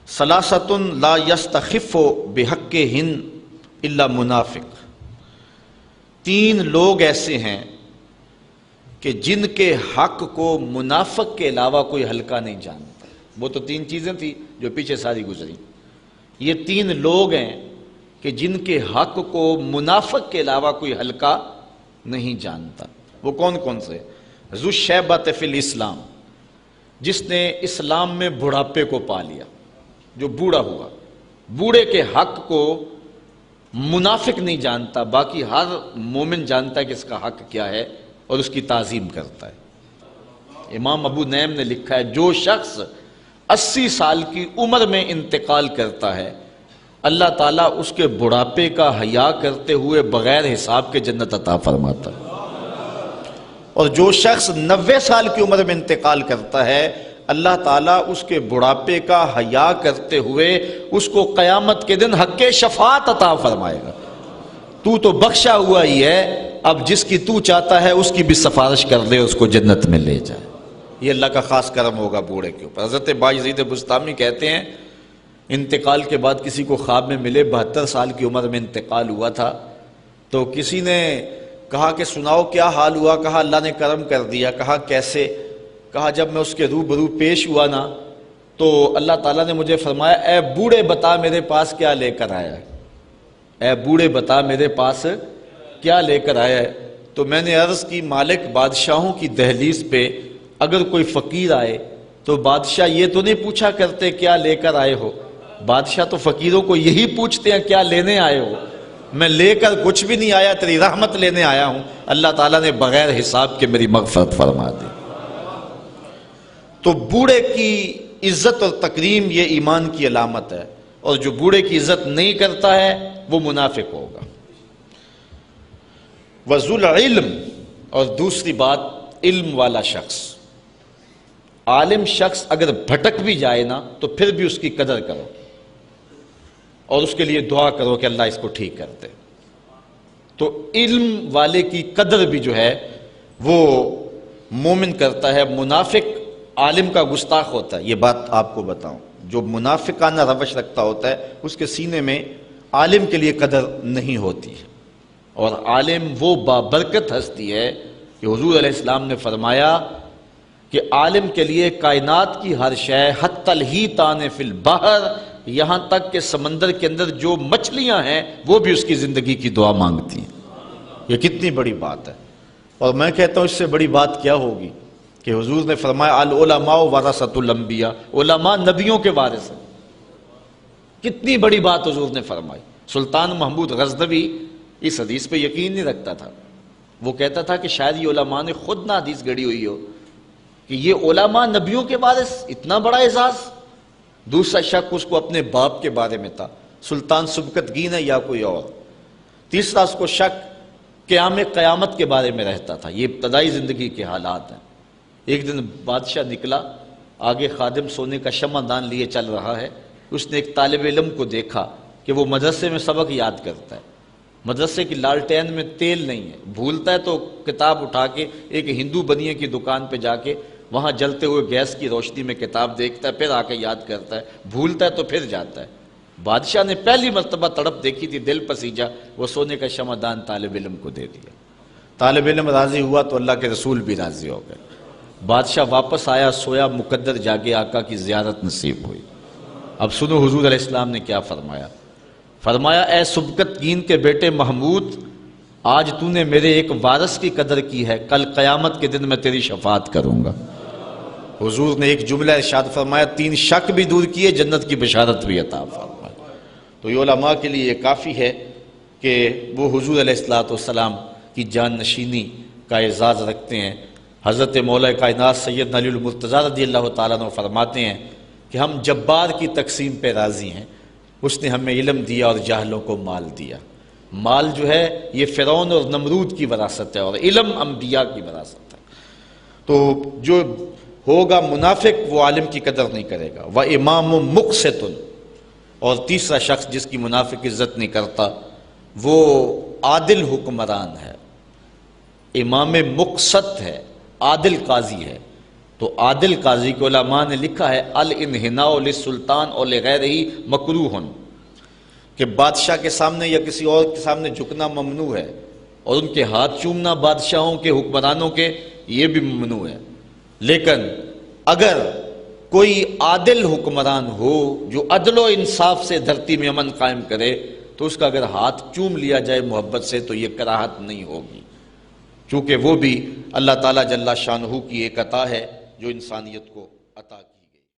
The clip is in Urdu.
ثلاثۃ لا یستخف بحقہن الا منافق، تین لوگ ایسے ہیں کہ جن کے حق کو منافق کے علاوہ کوئی ہلکا نہیں جانتا۔ وہ تو تین چیزیں تھیں جو پیچھے ساری گزری، یہ تین لوگ ہیں کہ جن کے حق کو منافق کے علاوہ کوئی ہلکا نہیں جانتا۔ وہ کون کون سے؟ ذو الشیبۃ فی الاسلام، جس نے اسلام میں بڑھاپے کو پا لیا، جو بوڑھا ہوا، بوڑھے کے حق کو منافق نہیں جانتا، باقی ہر مومن جانتا ہے کہ اس کا حق کیا ہے اور اس کی تعظیم کرتا ہے۔ امام ابو نعیم نے لکھا ہے جو شخص 80 سال کی عمر میں انتقال کرتا ہے، اللہ تعالیٰ اس کے بڑھاپے کا حیا کرتے ہوئے بغیر حساب کے جنت عطا فرماتا ہے، اور جو شخص 90 سال کی عمر میں انتقال کرتا ہے، اللہ تعالیٰ اس کے بڑھاپے کا حیا کرتے ہوئے اس کو قیامت کے دن حق شفاعت عطا فرمائے گا۔ تو بخشا ہوا ہی ہے، اب جس کی تو چاہتا ہے اس کی بھی سفارش کر دے، اس کو جنت میں لے جائے۔ یہ اللہ کا خاص کرم ہوگا بوڑھے کے اوپر۔ حضرت باجزید بسطامی کہتے ہیں انتقال کے بعد کسی کو خواب میں ملے 72 سال کی عمر میں انتقال ہوا تھا، تو کسی نے کہا کہ سناؤ کیا حال ہوا؟ کہا اللہ نے کرم کر دیا۔ کہا کیسے؟ کہا جب میں اس کے روبرو پیش ہوا نا تو اللہ تعالیٰ نے مجھے فرمایا اے بوڑھے بتا میرے پاس کیا لے کر آیا ہے، اے بوڑھے بتا میرے پاس کیا لے کر آیا ہے۔ تو میں نے عرض کی مالک بادشاہوں کی دہلیز پہ اگر کوئی فقیر آئے تو بادشاہ یہ تو نہیں پوچھا کرتے کیا لے کر آئے ہو، بادشاہ تو فقیروں کو یہی پوچھتے ہیں کیا لینے آئے ہو۔ میں لے کر کچھ بھی نہیں آیا، تیری رحمت لینے آیا ہوں۔ اللہ تعالیٰ نے بغیر حساب کے میری مغفرت فرما دی۔ تو بوڑھے کی عزت اور تکریم یہ ایمان کی علامت ہے، اور جو بوڑھے کی عزت نہیں کرتا ہے وہ منافق ہوگا۔ وذو العلم، اور دوسری بات علم والا شخص، عالم شخص اگر بھٹک بھی جائے نا تو پھر بھی اس کی قدر کرو اور اس کے لیے دعا کرو کہ اللہ اس کو ٹھیک کر دے۔ تو علم والے کی قدر بھی جو ہے وہ مومن کرتا ہے۔ منافق عالم کا گستاخ ہوتا ہے، یہ بات آپ کو بتاؤں، جو منافقانہ روش رکھتا ہوتا ہے اس کے سینے میں عالم کے لیے قدر نہیں ہوتی ہے۔ اور عالم وہ بابرکت ہستی ہے کہ حضور علیہ السلام نے فرمایا کہ عالم کے لیے کائنات کی ہر شے حتی الحیتان فی البحر، یہاں تک کہ سمندر کے اندر جو مچھلیاں ہیں وہ بھی اس کی زندگی کی دعا مانگتی ہیں۔ یہ کتنی بڑی بات ہے، اور میں کہتا ہوں اس سے بڑی بات کیا ہوگی کہ حضور نے فرمایا العلماء ورثۃ الانبیاء، علماء نبیوں کے وارث ہیں۔ کتنی بڑی بات حضور نے فرمائی۔ سلطان محمود غزنوی اس حدیث پہ یقین نہیں رکھتا تھا، وہ کہتا تھا کہ شاید یہ علماء نے خود نہ حدیث گڑی ہوئی ہو کہ یہ علماء نبیوں کے وارث، اتنا بڑا اعزاز۔ دوسرا شک اس کو اپنے باپ کے بارے میں تھا، سلطان سبکتگین ہے یا کوئی اور۔ تیسرا اس کو شک قیامت کے بارے میں رہتا تھا۔ یہ ابتدائی زندگی کے حالات ہیں۔ ایک دن بادشاہ نکلا، آگے خادم سونے کا شمع دان لیے چل رہا ہے، اس نے ایک طالب علم کو دیکھا کہ وہ مدرسے میں سبق یاد کرتا ہے، مدرسے کی لالٹین میں تیل نہیں ہے، بھولتا ہے تو کتاب اٹھا کے ایک ہندو بنیے کی دکان پہ جا کے وہاں جلتے ہوئے گیس کی روشنی میں کتاب دیکھتا ہے، پھر آ کے یاد کرتا ہے، بھولتا ہے تو پھر جاتا ہے۔ بادشاہ نے پہلی مرتبہ تڑپ دیکھی تھی، دل پسیجا، وہ سونے کا شمع دان طالب علم کو دے دیا۔ طالب علم راضی ہوا تو اللہ کے رسول بھی راضی ہو گئے۔ بادشاہ واپس آیا، سویا مقدر جاگے، آقا کی زیارت نصیب ہوئی۔ اب سنو حضور علیہ السلام نے کیا فرمایا۔ فرمایا اے سبکتگین کے بیٹے محمود، آج تو نے میرے ایک وارث کی قدر کی ہے، کل قیامت کے دن میں تیری شفاعت کروں گا۔ حضور نے ایک جملہ ارشاد فرمایا، 3 شک بھی دور کیے، جنت کی بشارت بھی عطا فرمائی۔ تو یہ علماء کے لیے یہ کافی ہے کہ وہ حضور علیہ السلام کی جان نشینی کا اعزاز رکھتے ہیں۔ حضرت مولا کائنات سیدنا علی المرتضیٰ رضی اللہ تعالیٰ عنہ فرماتے ہیں کہ ہم جبار کی تقسیم پہ راضی ہیں، اس نے ہمیں علم دیا اور جاہلوں کو مال دیا۔ مال جو ہے یہ فرعون اور نمرود کی وراثت ہے، اور علم انبیاء کی وراثت ہے۔ تو جو ہوگا منافق وہ عالم کی قدر نہیں کرے گا۔ وَإِمَامٌ مُقْسِطٌ، اور تیسرا شخص جس کی منافق عزت نہیں کرتا وہ عادل حکمران ہے، امام مقسط ہے، عادل قاضی ہے۔ تو عادل قاضی کو علماء نے لکھا ہے الانحناء للسلطان اور لغیرہ مکروہ، کہ بادشاہ کے سامنے یا کسی اور کے سامنے جھکنا ممنوع ہے، اور ان کے ہاتھ چومنا بادشاہوں کے حکمرانوں کے یہ بھی ممنوع ہے۔ لیکن اگر کوئی عادل حکمران ہو جو عدل و انصاف سے دھرتی میں امن قائم کرے تو اس کا اگر ہاتھ چوم لیا جائے محبت سے تو یہ کراہت نہیں ہوگی، چونکہ وہ بھی اللہ تعالیٰ جل شانہ کی ایک عطا ہے جو انسانیت کو عطا کی۔